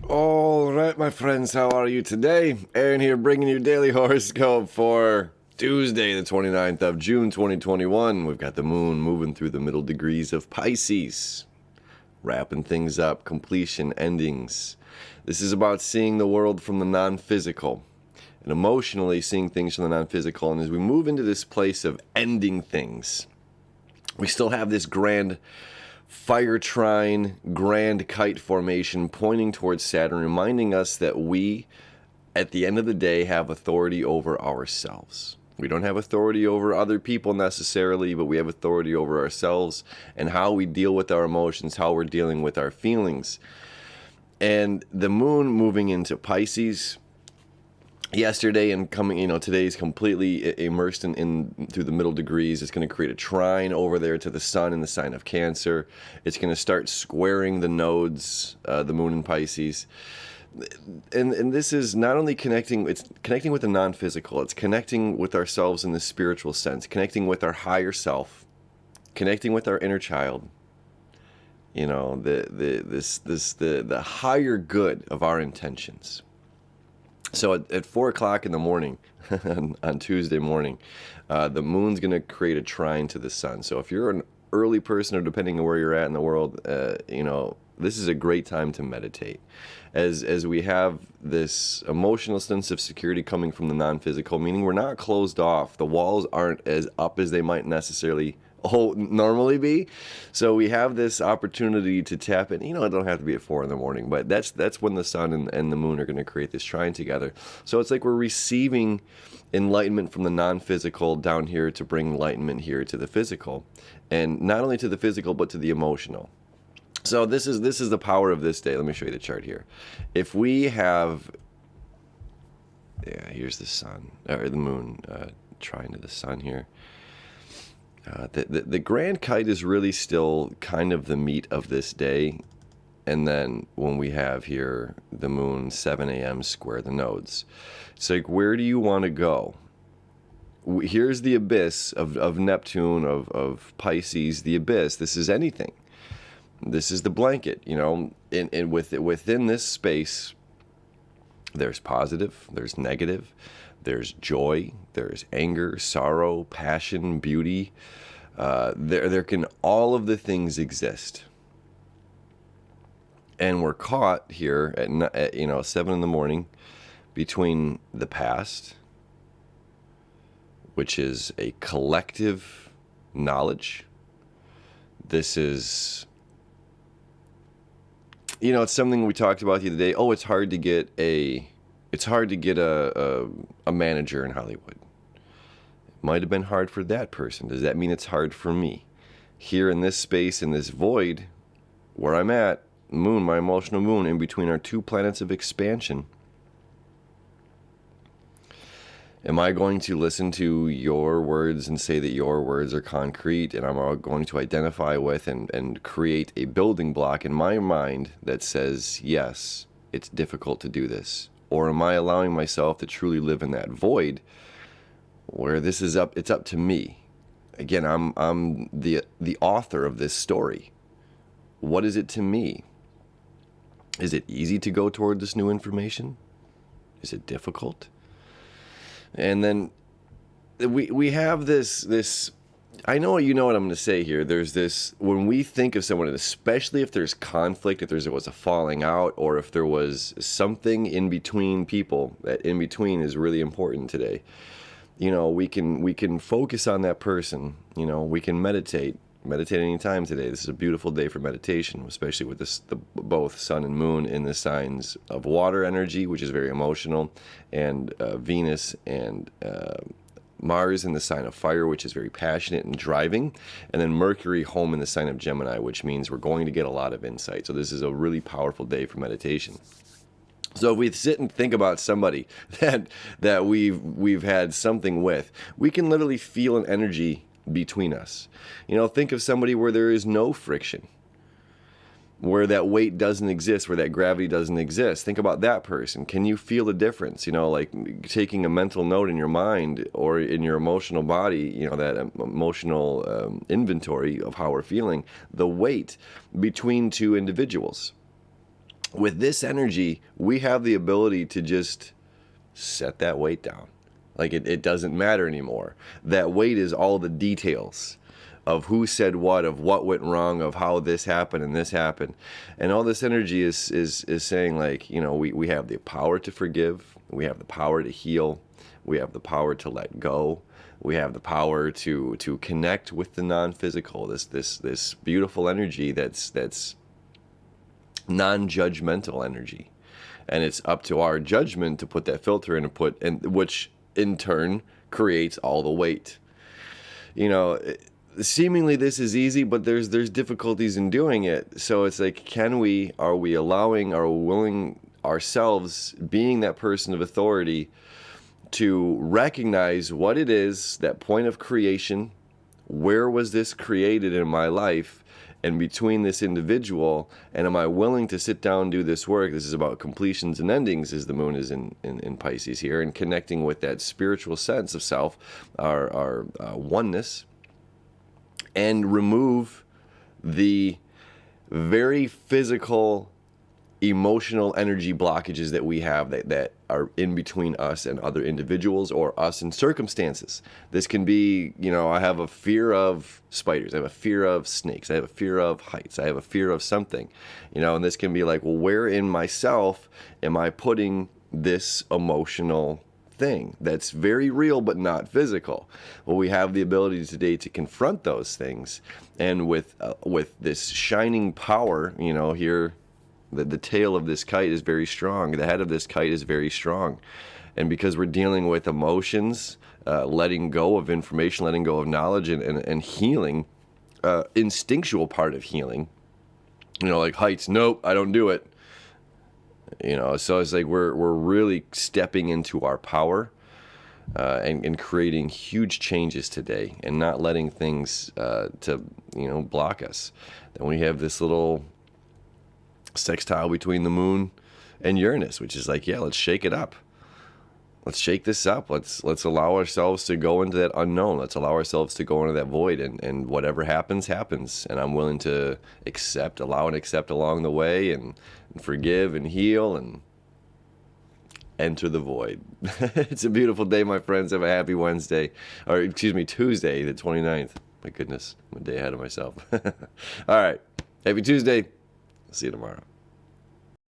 All right, my friends, how are you today? Aaron here bringing you daily horoscope for Tuesday, the 29th of June, 2021. We've got the moon moving through the middle degrees of Pisces, wrapping things up, completion, endings. This is about seeing the world from the non-physical and emotionally seeing things from the non-physical. And as we move into this place of ending things, we still have this grand fire trine, grand kite formation pointing towards Saturn, reminding us that we, at the end of the day, have authority over ourselves. We don't have authority over other people necessarily, but we have authority over ourselves and how we deal with our emotions, how we're dealing with our feelings. And the moon moving into Pisces yesterday and coming, today is completely immersed in through the middle degrees. It's going to create a trine over there to the sun in the sign of Cancer. It's going to start squaring the nodes, the moon in Pisces. And this is not only connecting, it's connecting with the non-physical, it's connecting with ourselves in the spiritual sense, connecting with our higher self, connecting with our inner child. The higher good of our intentions. So at 4 o'clock in the morning, on Tuesday morning, the moon's going to create a trine to the sun. So if you're an early person, or depending on where you're at in the world, this is a great time to meditate. As we have this emotional sense of security coming from the non-physical, meaning we're not closed off. The walls aren't as up as they might necessarily normally be. So we have this opportunity to tap in. It don't have to be at 4 in the morning, but that's when the sun and the moon are going to create this trine together. So it's like we're receiving enlightenment from the non-physical down here to bring enlightenment here to the physical, and not only to the physical but to the emotional. So this is the power of this day. Let me show you the chart here. If we have, here's the sun or the moon trine to the sun here. The grand kite is really still kind of the meat of this day. And then when we have here the moon 7 a.m. square the nodes, it's like, where do you want to go? Here's the abyss of Neptune, of Pisces, the abyss. This is anything. This is the blanket, and within this space, there's positive, there's negative, there's joy, there's anger, sorrow, passion, beauty. There can all of the things exist. And we're caught here at 7 in the morning between the past, which is a collective knowledge. This is, it's something we talked about the other day. Oh, it's hard to get a manager in Hollywood. It might have been hard for that person. Does that mean it's hard for me? Here in this space, in this void, where I'm at, moon, my emotional moon, in between our two planets of expansion, am I going to listen to your words and say that your words are concrete, and I'm going to identify with and create a building block in my mind that says, yes, it's difficult to do this? Or am I allowing myself to truly live in that void where this is it's up to me? Again, I'm the author of this story. What is it to me? Is it easy to go toward this new information? Is it difficult? And then we have this. I know you know what I'm going to say here. There's this, when we think of someone, and especially if there's conflict, if there was a falling out, or if there was something in between people, that in between is really important today. We can focus on that person. We can meditate anytime today. This is a beautiful day for meditation, especially with both sun and moon in the signs of water energy, which is very emotional, and Venus and Mars in the sign of fire, which is very passionate and driving, and then Mercury home in the sign of Gemini, which means we're going to get a lot of insight. So this is a really powerful day for meditation. So if we sit and think about somebody that we've had something with, we can literally feel an energy between us. Think of somebody where there is no friction, where that weight doesn't exist, where that gravity doesn't exist. Think about that person. Can you feel the difference? Like taking a mental note in your mind or in your emotional body, that emotional inventory of how we're feeling, the weight between two individuals. with this energy, we have the ability to just set that weight down. Like it doesn't matter anymore. That weight is all the details of who said what, of what went wrong, of how this happened and this happened. And all this energy is saying, like, you know, we have the power to forgive, we have the power to heal, we have the power to let go, we have the power to connect with the non-physical, this beautiful energy that's non-judgmental energy. And it's up to our judgment to put that filter in and which in turn creates all the weight. You know, seemingly this is easy, but there's difficulties in doing it. So it's like, are we allowing, are we willing ourselves, being that person of authority, to recognize what it is, that point of creation, where was this created in my life, and between this individual, and am I willing to sit down and do this work? This is about completions and endings, as the moon is in Pisces here, and connecting with that spiritual sense of self, our oneness, and remove the very physical, emotional energy blockages that we have that are in between us and other individuals, or us and circumstances. This can be, you know, I have a fear of spiders, I have a fear of snakes, I have a fear of heights, I have a fear of something, you know, and this can be like, well, where in myself am I putting this emotional thing that's very real but not physical? Well, we have the ability today to confront those things, and with this shining power, you know, here the tail of this kite is very strong, the head of this kite is very strong, and because we're dealing with emotions, letting go of information, letting go of knowledge, and healing, instinctual part of healing, you know, like heights, nope, I don't do it. You know, so it's like we're really stepping into our power, and creating huge changes today, and not letting things to, you know, block us. Then we have this little sextile between the moon and Uranus, which is like, yeah, let's shake it up. Let's shake this up. Let's allow ourselves to go into that unknown. Let's allow ourselves to go into that void, and whatever happens, happens. And I'm willing to allow and accept along the way, and forgive and heal and enter the void. It's a beautiful day, my friends. Have a happy Wednesday, or excuse me, Tuesday, the 29th. My goodness, I'm a day ahead of myself. All right. Happy Tuesday. See you tomorrow.